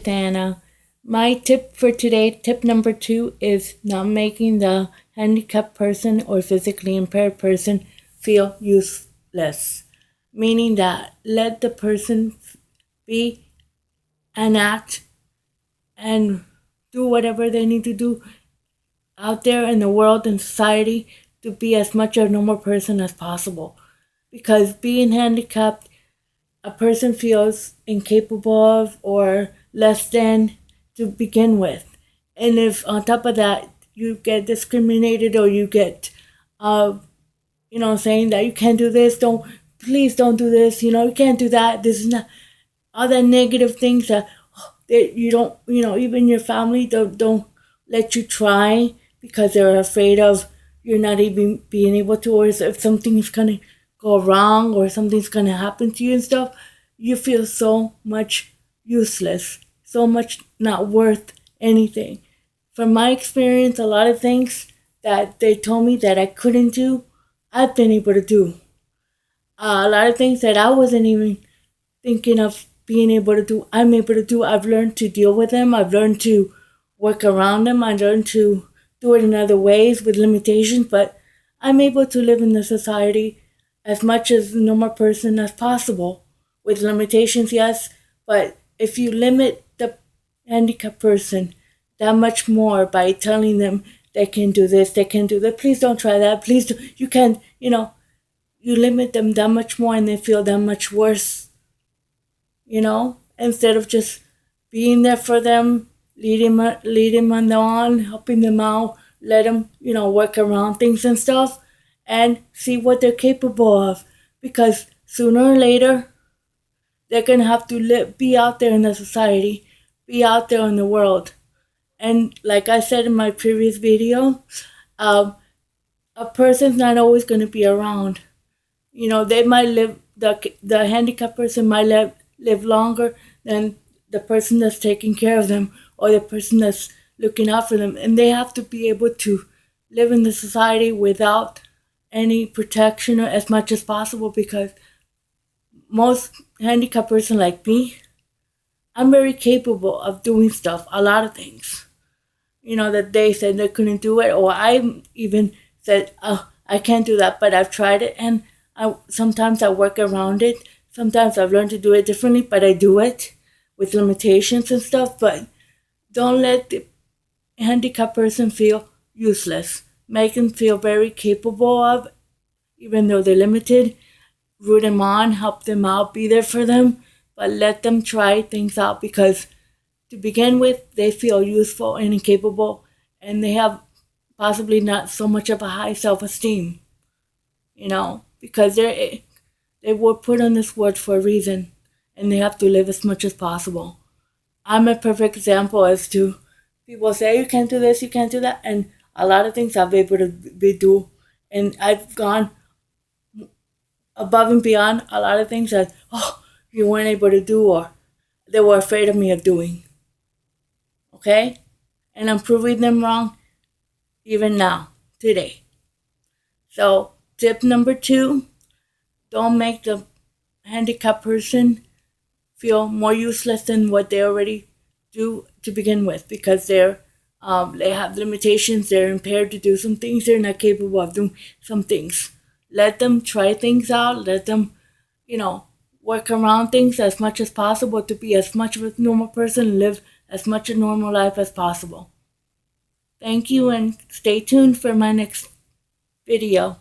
with Anna. My tip for today, tip number 2, is not making the handicapped person or physically impaired person feel useless. Meaning that let the person be and act and do whatever they need to do out there in the world and society to be as much a normal person as possible. Because being handicapped, a person feels incapable of or less than to begin with. And if on top of that you get discriminated or you get, saying that you can't do this, please don't do this, you can't do that, this is not, all the negative things that you don't, even your family don't let you try because they're afraid of you're not even being able to, or if something's gonna go wrong or something's gonna happen to you and stuff, you feel so much useless, so much not worth anything. From my experience, a lot of things that they told me that I couldn't do, I've been able to do. A lot of things that I wasn't even thinking of being able to do, I'm able to do. I've learned to deal with them. I've learned to work around them. I learned to do it in other ways with limitations, but I'm able to live in the society as much as a normal person as possible. With limitations, yes, but if you limit the handicapped person that much more by telling them they can do this, they can do that, please don't try that, please do, you can't, you limit them that much more and they feel that much worse, instead of just being there for them, leading them on, helping them out, let them, work around things and stuff and see what they're capable of. Because sooner or later, they're going to have to be out there in the society, be out there in the world. And like I said in my previous video, a person's not always going to be around. They might live, the handicapped person might live longer than the person that's taking care of them or the person that's looking out for them. And they have to be able to live in the society without any protection or as much as possible, because most handicapped person like me, I'm very capable of doing stuff, a lot of things. That they said they couldn't do it, or I even said, oh, I can't do that, but I've tried it, and sometimes I work around it. Sometimes I've learned to do it differently, but I do it with limitations and stuff. But don't let the handicapped person feel useless. Make them feel very capable of, even though they're limited. Root them on, help them out, be there for them, but let them try things out, because to begin with, they feel useful and incapable, and they have possibly not so much of a high self-esteem, because they were put on this world for a reason, and they have to live as much as possible. I'm a perfect example as to people say, you can't do this, you can't do that, and a lot of things I've been able to do, and I've gone above and beyond a lot of things that, you weren't able to do, or they were afraid of me of doing. Okay? And I'm proving them wrong even now, today. So, tip number 2, don't make the handicapped person feel more useless than what they already do to begin with, because they have limitations, they're impaired to do some things, they're not capable of doing some things. Let them try things out, let them, work around things as much as possible to be as much of a normal person, live as much a normal life as possible. Thank you, and stay tuned for my next video.